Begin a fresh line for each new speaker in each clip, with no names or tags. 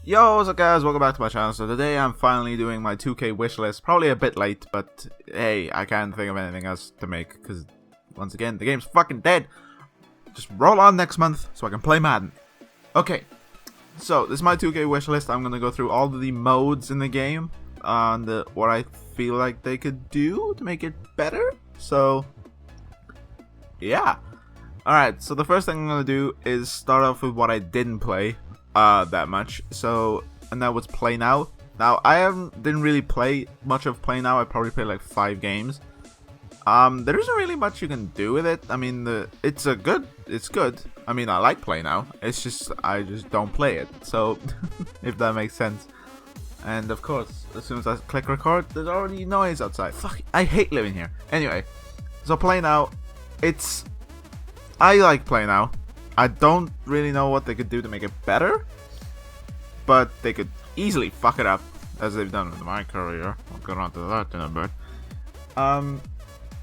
Yo, what's up guys, welcome back to my channel. So today I'm finally doing my 2k wishlist. Probably a bit late, but hey, I can't think of anything else to make because once again, the game's fucking dead. Just roll on next month so I can play Madden. Okay, so this is my 2k wishlist. I'm gonna go through all of the modes in the game and what I feel like they could do to make it better. So yeah. Alright, so the first thing I'm gonna do is start off with what I didn't play that much. So, and that was Play Now. Now, didn't really play much of Play Now. I probably played like 5 games. There isn't really much you can do with it. I mean, it's good. I mean, I like Play Now. It's just, I just don't play it. So, if that makes sense. And of course, as soon as I click record, there's already noise outside. Fuck, I hate living here. Anyway, so Play Now, I like Play Now. I don't really know what they could do to make it better, but they could easily fuck it up, as they've done with MyCareer. I'll get on to that in a bit.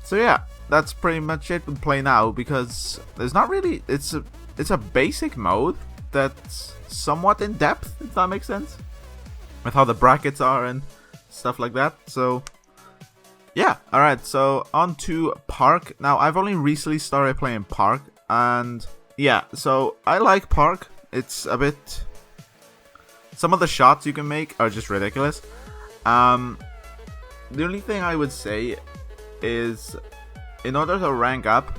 So yeah, that's pretty much it with Play Now, because there's not really, it's a basic mode that's somewhat in depth, if that makes sense, with how the brackets are and stuff like that. So yeah, alright, so on to Park. Now, I've only recently started playing Park, and yeah, so I like Park. It's a bit... Some of the shots you can make are just ridiculous. The only thing I would say is, in order to rank up,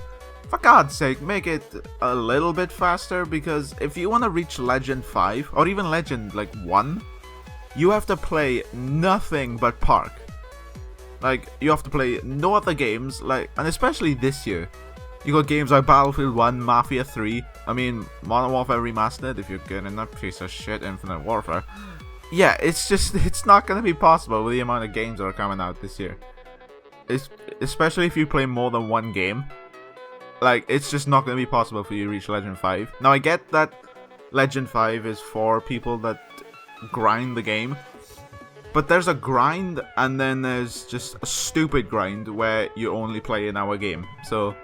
for God's sake, make it a little bit faster, because if you want to reach Legend 5, or even Legend, like, 1, you have to play nothing but Park. Like, you have to play no other games, like, and especially this year. You got games like Battlefield 1, Mafia 3, I mean, Modern Warfare Remastered, if you're getting that piece of shit, Infinite Warfare. Yeah, it's not going to be possible with the amount of games that are coming out this year. Especially if you play more than one game. Like, it's just not going to be possible for you to reach Legend 5. Now, I get that Legend 5 is for people that grind the game. But there's a grind, and then there's just a stupid grind where you only play an hour game. So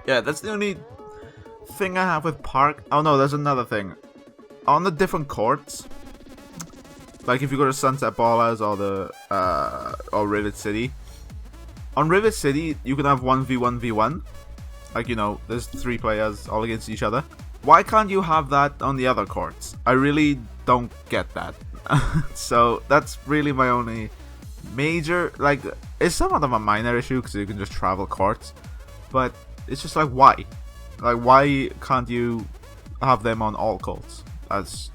yeah, that's the only thing I have with Park. Oh no, there's another thing. On the different courts, like if you go to Sunset Ballers or Rivet City. On Rivet City, you can have 1v1v1. Like, you know, there's 3 players all against each other. Why can't you have that on the other courts? I really don't get that. So that's really my only major, like, it's somewhat of a minor issue because you can just travel courts, but it's just like, why? Like, why can't you have them on all courts? That's,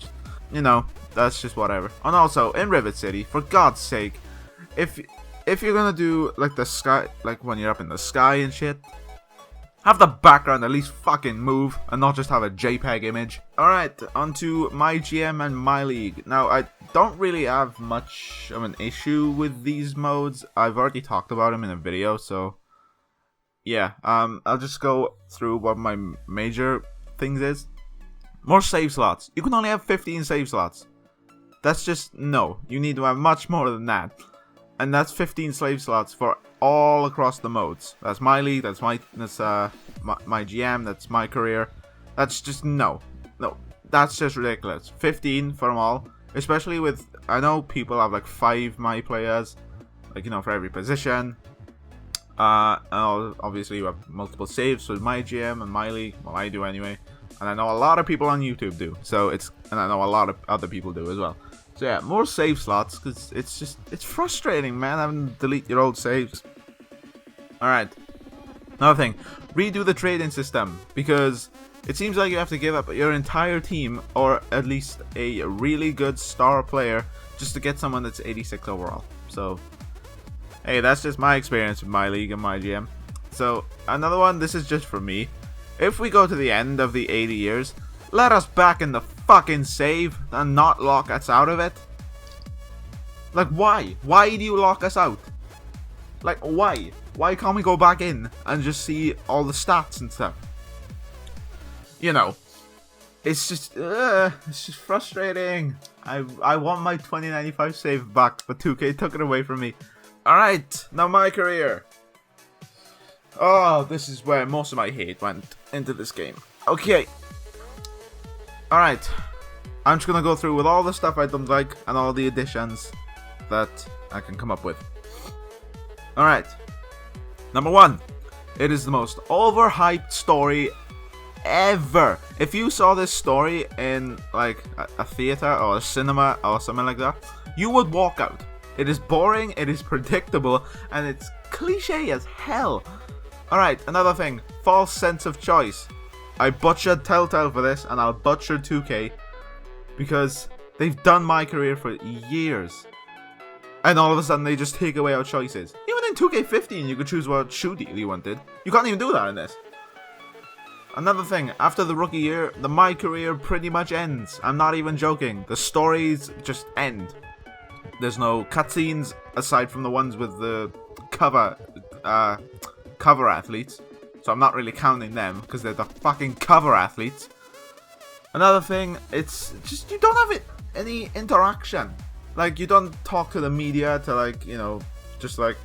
you know, that's just whatever. And also, in Rivet City, for God's sake, if you're gonna do, like, the sky, like, when you're up in the sky and shit, have the background at least fucking move, and not just have a JPEG image. Alright, onto MyGM and MyLeague. Now, I don't really have much of an issue with these modes. I've already talked about them in a video, so yeah, I'll just go through what my major things is. More save slots. You can only have 15 save slots. That's just, no. You need to have much more than that. And that's 15 save slots for all across the modes. That's MyLeague, that's MyGM, that's MyCareer. That's just, no. That's just ridiculous. 15 for them all. Especially with, I know people have like 5 my players, like, you know, for every position. And obviously you have multiple saves with MyGM and MyLeague. Well, I do anyway. And I know a lot of people on YouTube do. So and I know a lot of other people do as well. So yeah, more save slots, because it's frustrating, man, having to delete your old saves. Alright. Another thing. Redo the trading system, because it seems like you have to give up your entire team, or at least a really good star player, just to get someone that's 86 overall. So hey, that's just my experience with MyLeague and MyGM. So, another one, this is just for me. If we go to the end of the 80 years, let us back in the fucking save and not lock us out of it. Like, why? Why do you lock us out? Like, why? Why can't we go back in and just see all the stats and stuff? You know, it's just frustrating. I want my 2095 save back, but 2K took it away from me. Alright, now MyCareer. Oh, this is where most of my hate went into this game. Okay. Alright. I'm just gonna go through with all the stuff I don't like and all the additions that I can come up with. Alright. Number 1. It is the most overhyped story ever. If you saw this story in like a theater or a cinema or something like that, you would walk out. It is boring, it is predictable, and it's cliche as hell. Alright, another thing. False sense of choice. I butchered Telltale for this, and I'll butcher 2K. Because they've done MyCareer for years. And all of a sudden they just take away our choices. Even in 2k15 you could choose what shoe deal you wanted. You can't even do that in this. Another thing, after the rookie year, the MyCareer pretty much ends. I'm not even joking. The stories just end. There's no cutscenes aside from the ones with the cover athletes. So I'm not really counting them because they're the fucking cover athletes. Another thing, it's just you don't have any interaction. Like, you don't talk to the media to, like, you know, just like,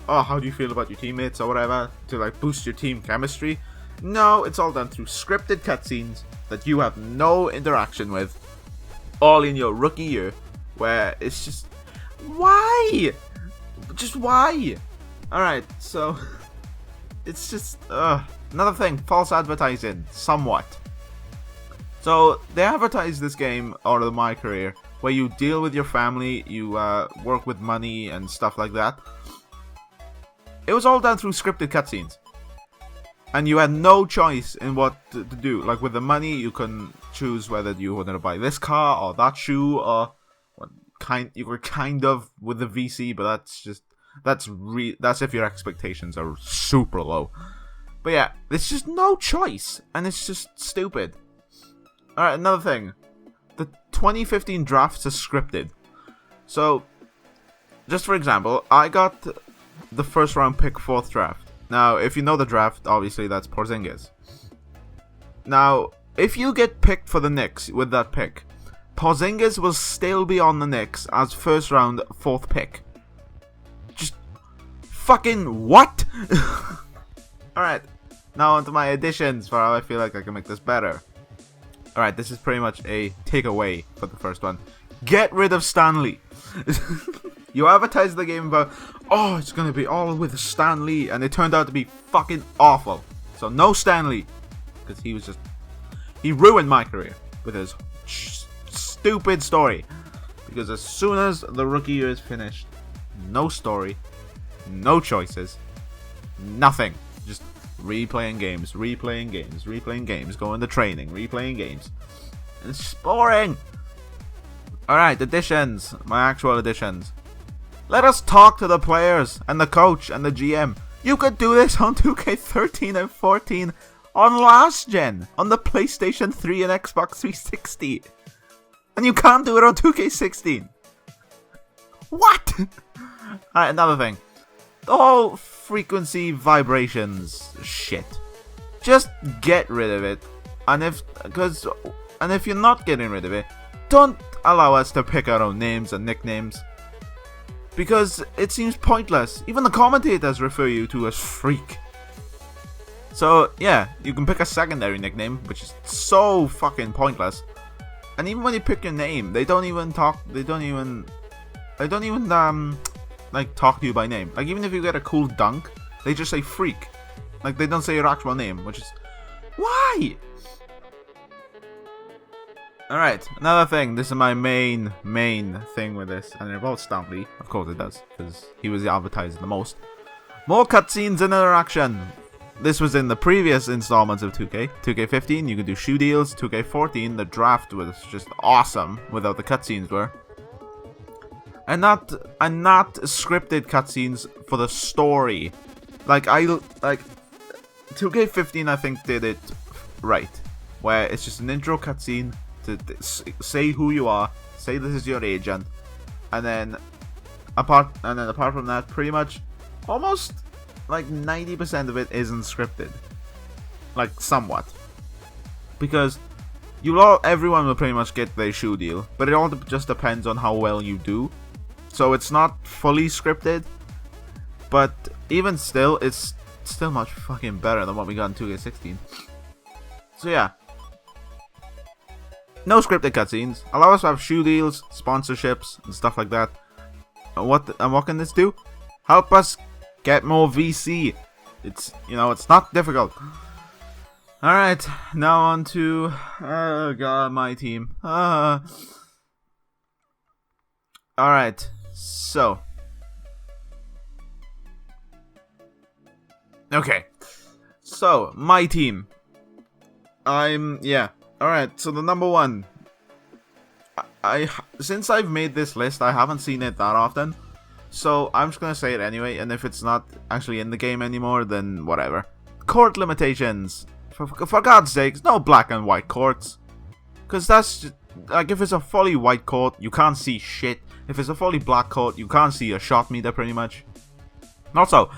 oh, how do you feel about your teammates or whatever, to like boost your team chemistry. No, it's all done through scripted cutscenes that you have no interaction with, all in your rookie year, where it's just, why? Just why? Alright, so, it's just, another thing, false advertising, somewhat. So, they advertise this game, or the MyCareer, where you deal with your family, you work with money and stuff like that. It was all done through scripted cutscenes. And you had no choice in what to do. Like, with the money, you can choose whether you wanted to buy this car or that shoe, or you were kind of with the VC, but that's if your expectations are super low. But yeah, there's just no choice, and it's just stupid. Alright, another thing. The 2015 drafts are scripted. So, just for example, I got the first round pick 4th draft. Now, if you know the draft, obviously that's Porzingis. Now, if you get picked for the Knicks with that pick, Porzingis will still be on the Knicks as first round 4th pick. Just fucking what? Alright, now onto my additions for how I feel like I can make this better. Alright, this is pretty much a takeaway for the first one. Get rid of Stan Lee. You advertised the game about, oh, it's going to be all with Stan Lee, and it turned out to be fucking awful. So no Stan Lee, because he ruined MyCareer with his stupid story. Because as soon as the rookie year is finished, no story, no choices, nothing. Just replaying games, going to training, replaying games. It's just boring. Alright, additions. My actual additions. Let us talk to the players and the coach and the GM. You could do this on 2K13 and 14 on last gen, on the PlayStation 3 and Xbox 360. And you can't do it on 2K16. What? Alright, another thing. The whole frequency vibrations shit. Just get rid of it. And if you're not getting rid of it, don't allow us to pick our own names and nicknames. Because it seems pointless. Even the commentators refer you to as Freak. So yeah, you can pick a secondary nickname, which is so fucking pointless. And even when you pick your name, they don't even talk like talk to you by name. Like, even if you get a cool dunk, they just say Freak. Like, they don't say your actual name, which is, why? Alright, another thing. This is my main thing with this, and it involves Stan Lee. Of course it does, because he was advertised the most. More cutscenes and interaction. This was in the previous installments of 2K. 2K15, you could do shoe deals. 2K14, the draft was just awesome without the cutscenes were. And not scripted cutscenes for the story. Like 2K15 I think did it right, where it's just an intro cutscene to say who you are, say this is your agent, and then apart from that, pretty much almost like 90% of it isn't scripted, like somewhat, because everyone will pretty much get their shoe deal, but it all just depends on how well you do. So it's not fully scripted, but even still, it's still much fucking better than what we got in 2K16. So yeah. No scripted cutscenes. Allow us to have shoe deals, sponsorships, and stuff like that. And what can this do? Help us get more VC. It's not difficult. Alright, now on to MyTeam. Alright, so okay. So, MyTeam. Alright, so the number one. Since I've made this list, I haven't seen it that often. So, I'm just gonna say it anyway, and if it's not actually in the game anymore, then whatever. Court limitations. For God's sakes, no black and white courts. Because that's just, like, if it's a fully white court, you can't see shit. If it's a fully black court, you can't see a shot meter pretty much. Also,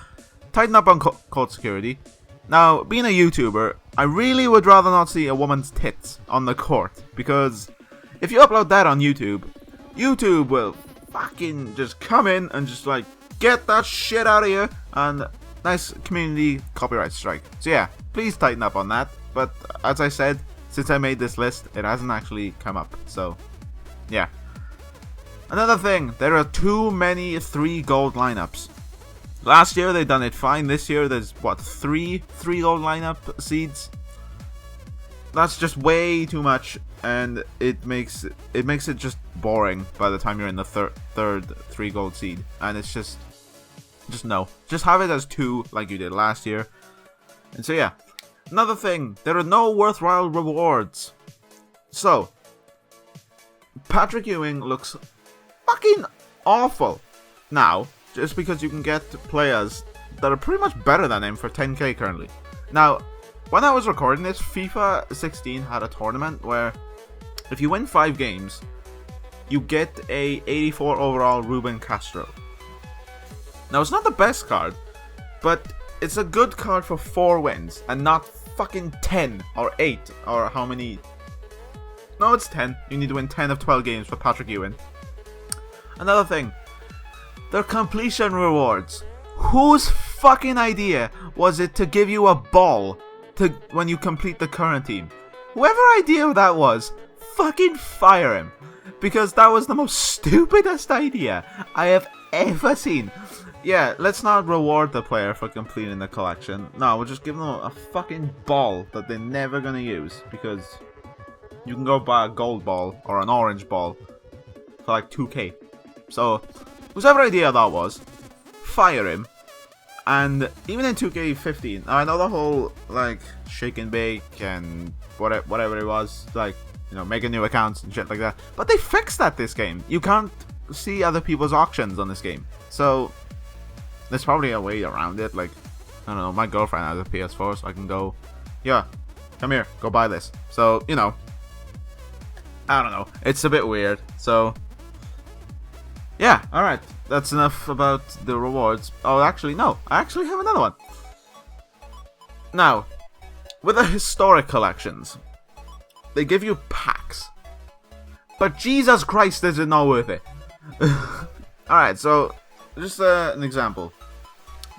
tighten up on court security. Now, being a YouTuber, I really would rather not see a woman's tits on the court. Because if you upload that on YouTube, YouTube will fucking just come in and just like, get that shit out of here. And nice community copyright strike. So yeah, please tighten up on that. But as I said, since I made this list, it hasn't actually come up. So yeah. Another thing, there are too many 3 gold lineups. Last year they done it fine. This year there's what, 3 gold lineup seeds. That's just way too much, and it makes it just boring by the time you're in the third 3 gold seed. And it's just no. Just have it as 2 like you did last year. And so yeah. Another thing, there are no worthwhile rewards. So, Patrick Ewing looks fucking awful now, just because you can get players that are pretty much better than him for 10k currently. Now, when I was recording this, FIFA 16 had a tournament where if you win 5 games, you get a 84 overall Ruben Castro. Now, it's not the best card, but it's a good card for 4 wins, and not fucking 10 or 8 or how many. No, it's 10. You need to win 10 of 12 games for Patrick Ewing. Another thing, their completion rewards. Whose fucking idea was it to give you a ball when you complete the current team? Whoever idea that was, fucking fire him. Because that was the most stupidest idea I have ever seen. Yeah, let's not reward the player for completing the collection. No, we'll just give them a fucking ball that they're never gonna use. Because you can go buy a gold ball or an orange ball for like 2k. So, whoever idea that was, fire him. And even in 2k15, I know the whole like shake and bake and whatever it was, like, you know, making new accounts and shit like that. But they fixed that this game. You can't see other people's auctions on this game. So there's probably a way around it. Like, I don't know, my girlfriend has a PS4, so I can go, yeah, come here, go buy this. So, you know, I don't know. It's a bit weird. So yeah, alright. That's enough about the rewards. Oh, actually, no. I actually have another one. Now, with the historic collections, they give you packs. But Jesus Christ, is it not worth it? Alright, so, just an example.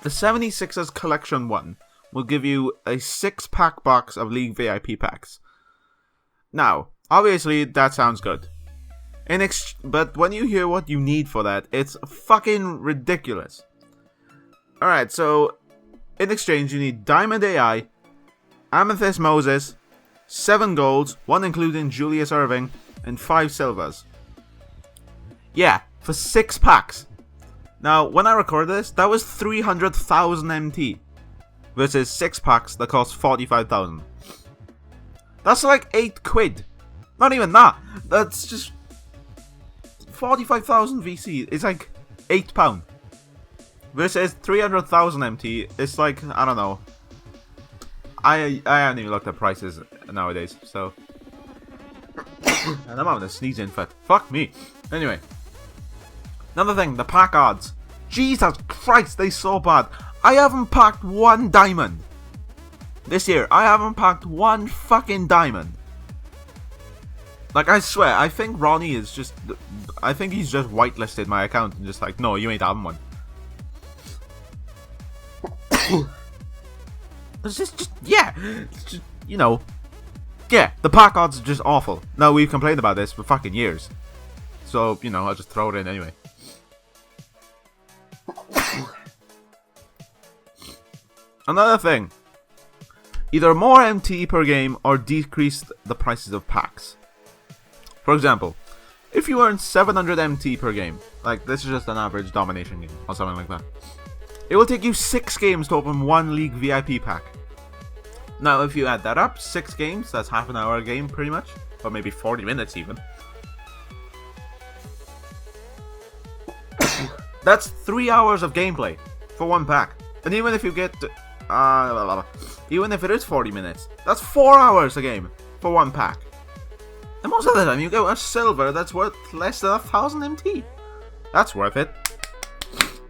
The 76ers Collection 1 will give you a 6-pack box of League VIP packs. Now, obviously, that sounds good. But when you hear what you need for that, it's fucking ridiculous. Alright, so in exchange you need Diamond AI, Amethyst Moses, 7 golds, 1 including Julius Irving, and 5 silvers. Yeah, for 6 packs. Now, when I recorded this, that was 300,000 MT. Versus 6 packs that cost 45,000. That's like 8 quid. Not even that. That's just 45,000 VC. It's like £8. Versus 300,000 MT. It's like, I don't know. I haven't even looked at prices nowadays, so. And I'm having a sneezing fit. Fuck me. Anyway. Another thing, the pack odds. Jesus Christ, they're so bad. I haven't packed 1 diamond. This year, I haven't packed 1 fucking diamond. Like, I swear, I think Ronnie is just... I think he's just whitelisted my account and just like, no, you ain't having one. It's just, yeah. It's just, you know. Yeah, the pack odds are just awful. Now, we've complained about this for fucking years. So, you know, I'll just throw it in anyway. Another thing. Either more MT per game or decrease the prices of packs. For example, if you earn 700 MT per game, like this is just an average domination game or something like that, it will take you 6 games to open one League VIP pack. Now, if you add that up, 6 games, that's half an hour a game pretty much, or maybe 40 minutes even. That's 3 hours of gameplay for one pack. And even if you get, even if it is 40 minutes, that's 4 hours a game for one pack. And most of the time you get a silver that's worth less than 1,000 MT. That's worth it.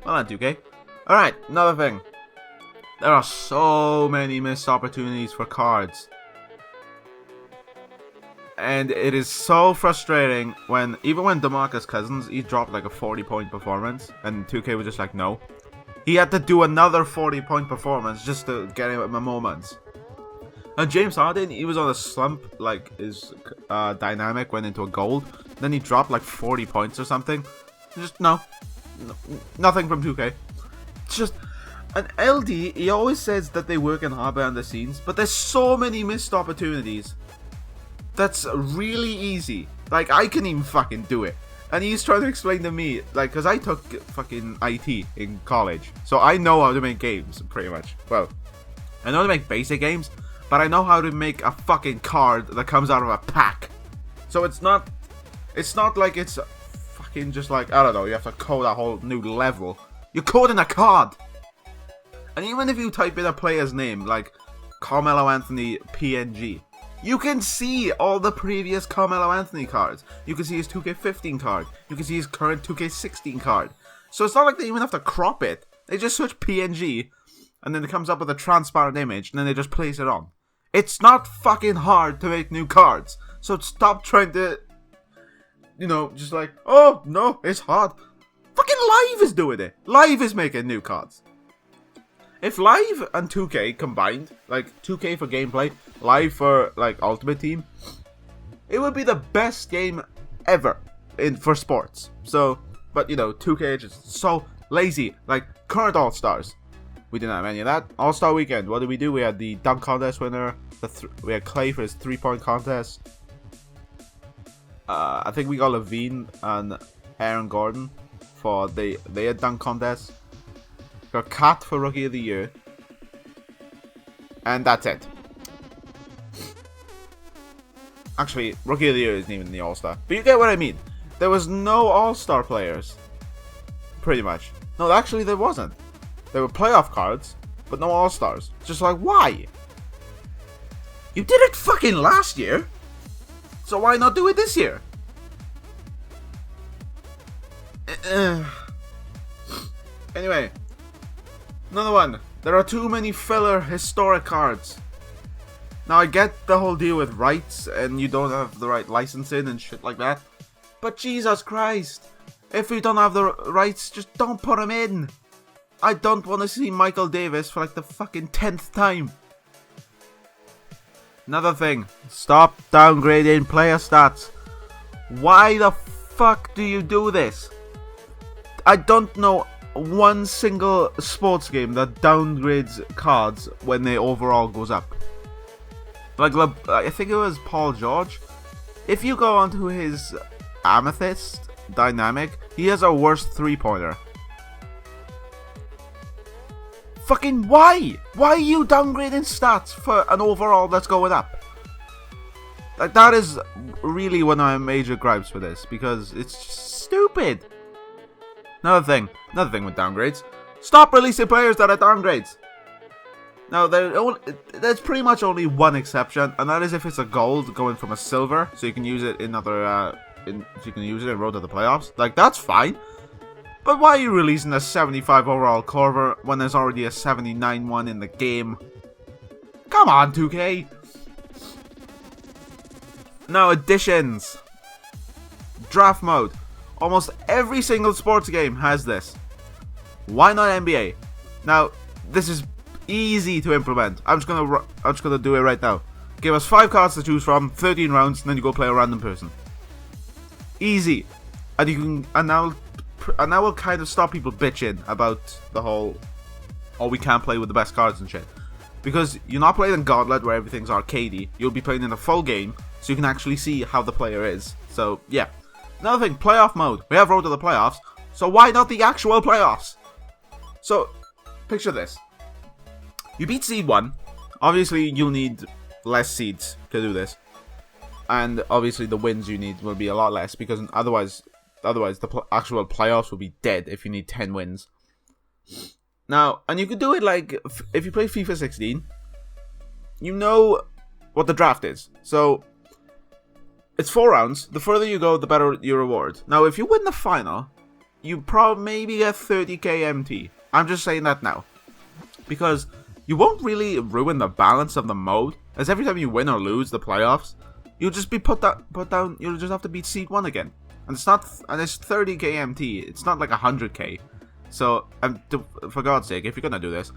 Well done, 2K. Alright, another thing. There are so many missed opportunities for cards. And it is so frustrating when, even when DeMarcus Cousins, he dropped like a 40-point performance, and 2K was just like, no. He had to do another 40-point performance just to get him a moment. And James Harden, he was on a slump, like his dynamic went into a gold. Then he dropped like 40 points or something. Just, no. Nothing from 2K. It's just, an LD, he always says that they work in hard behind the scenes, but there's so many missed opportunities. That's really easy. Like, I can even fucking do it. And he's trying to explain to me, like, because I took fucking IT in college. So I know how to make games, pretty much. Well, I know how to make basic games, but I know how to make a fucking card that comes out of a pack. So it's not like it's fucking just like, I don't know, you have to code a whole new level. You're coding a card. And even if you type in a player's name, like Carmelo Anthony PNG, you can see all the previous Carmelo Anthony cards. You can see his 2K15 card. You can see his current 2K16 card. So it's not like they even have to crop it. They just search PNG, and then it comes up with a transparent image, and then they just place it on. It's not fucking hard to make new cards. So stop trying to, you know, just like, oh, no, it's hard. Fucking Live is doing it. Live is making new cards. If Live and 2K combined, like 2K for gameplay, Live for like Ultimate Team, it would be the best game ever for sports. So, but you know, 2K is just so lazy. Like current All-Stars, we didn't have any of that. All-Star Weekend, what did we do? We had the dunk contest winner. We had Clay for his 3-point contest. I think we got Levine and Aaron Gordon for they had dunk contest. Got Cat for Rookie of the Year. And that's it. Actually, Rookie of the Year isn't even the All-Star. But you get what I mean. There was no All-Star players. Pretty much. No, actually there wasn't. There were playoff cards, but no All-Stars. Just like, why? You did it fucking last year. So why not do it this year? Anyway. Another one. There are too many filler historic cards. Now I get the whole deal with rights and you don't have the right licensing and shit like that. But Jesus Christ. If you don't have the rights, just don't put them in. I don't want to see Michael Davis for like the fucking 10th time. Another thing. Stop downgrading player stats. Why the fuck do you do this? I don't know one single sports game that downgrades cards when their overall goes up. Like, I think it was Paul George. If you go onto his Amethyst Dynamic, he has a worse 3-pointer. Fucking why? Why are you downgrading stats for an overall that's going up? Like, that is really one of my major gripes for this, because it's just stupid. Another thing with downgrades. Stop releasing players that are downgrades. Now, there's pretty much only one exception, and that is if it's a gold going from a silver, so you can use it in other, you can use it in Road to the Playoffs. Like, that's fine. But why are you releasing a 75 overall Corver when there's already a 79 one in the game? Come on, 2K. Now, additions. Draft mode. Almost every single sports game has this. Why not NBA? Now, this is easy to implement. I'm just gonna do it right now. Give us 5 cards to choose from, 13 rounds, and then you go play a random person. Easy. And you can, and now will kind of stop people bitching about the whole, oh, we can't play with the best cards and shit. Because you're not playing in Gauntlet where everything's arcadey. You'll be playing in a full game, so you can actually see how the player is. So, yeah. Another thing, playoff mode. We have Road to the Playoffs, so why not the actual playoffs? So, picture this. You beat Seed 1. Obviously, you'll need less seeds to do this. And obviously, the wins you need will be a lot less, because otherwise the actual playoffs will be dead if you need 10 wins. Now, and you could do it like, if you play FIFA 16, you know what the draft is. So, it's 4 rounds. The further you go, the better your reward. Now, if you win the final, you probably maybe get 30k MT. I'm just saying that now. Because you won't really ruin the balance of the mode, as every time you win or lose the playoffs, you'll just be put down, you'll just have to beat Seed 1 again. And it's 30k MT, it's not like 100k. So, for God's sake, if you're gonna do this,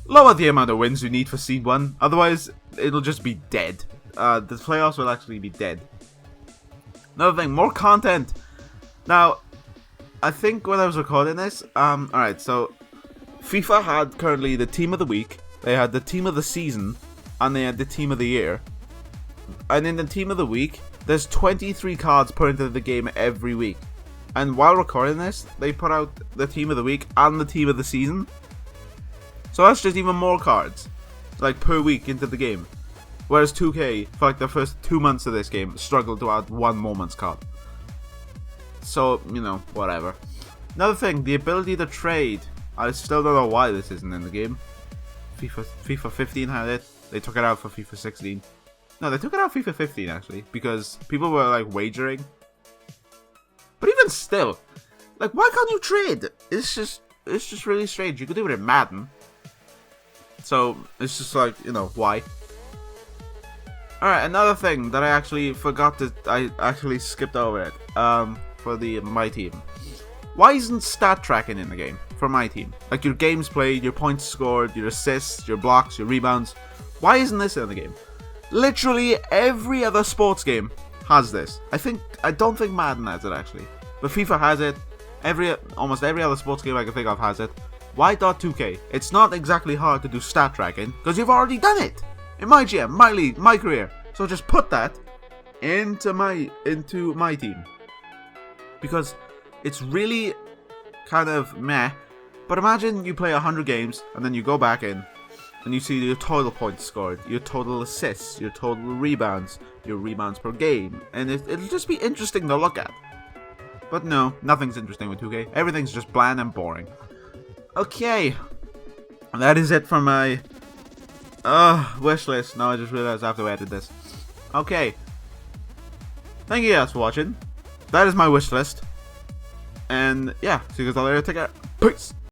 lower the amount of wins you need for Seed 1, otherwise it'll just be dead. The playoffs will actually be dead. Another thing, more content. Now, I think when I was recording this, alright, so FIFA had currently the Team of the Week, they had the Team of the Season, and they had the Team of the Year. And in the Team of the Week, there's 23 cards put into the game every week. And while recording this, they put out the Team of the Week and the Team of the Season. So that's just even more cards, like, per week into the game. Whereas 2K, for like the first 2 months of this game, struggled to add one Moments card. So, you know, whatever. Another thing, the ability to trade. I still don't know why this isn't in the game. FIFA 15 had it. They took it out for FIFA 16. No, they took it out for FIFA 15 actually, because people were like wagering. But even still, like, why can't you trade? It's just really strange. You could do it in Madden. So it's just like, you know, why? Alright, another thing that I actually forgot to, I actually skipped over it, for the MyTeam. Why isn't stat tracking in the game for MyTeam? Like your games played, your points scored, your assists, your blocks, your rebounds. Why isn't this in the game? Literally every other sports game has this. I don't think Madden has it actually, but FIFA has it. Almost every other sports game I can think of has it. Why .2k? It's not exactly hard to do stat tracking because you've already done it in MyGM, MyLeague, MyCareer. So just put that into MyTeam, because it's really kind of meh. But imagine you play 100 games and then you go back in and you see your total points scored, your total assists, your total rebounds, your rebounds per game, and it'll just be interesting to look at. But no, nothing's interesting with 2K. Everything's just bland and boring. Okay, that is it for my wish list. Now I just realized I have to edit this. Okay, thank you guys for watching. That is my wish list. And yeah, see you guys all later. Take care. Peace.